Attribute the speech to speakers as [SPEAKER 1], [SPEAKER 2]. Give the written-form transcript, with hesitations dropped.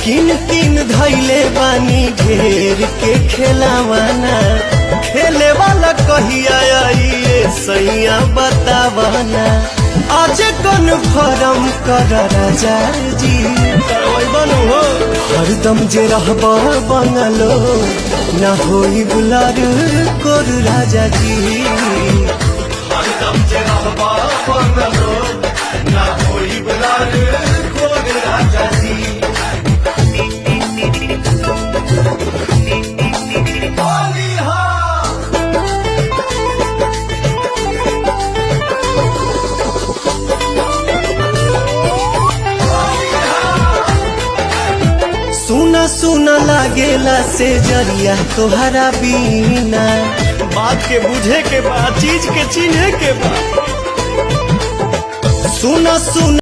[SPEAKER 1] किन किन धैले बानी ढेर के खेलावाना, खेले वाला कहिया आई सैया बतावाना। आज कन्फर्म कर राजा जी बनू हो, हरदम जे रहब बंगलो ना होई बुलार कोर राजा जी। हरदम जे रहब बंगलो ना होई बुलार कोर राजा जी। सुना सुना लागेला से जरिया तोहरा बीना, बात के बुझे के बाद चीज के चिन्हे के बाद। सुना सुना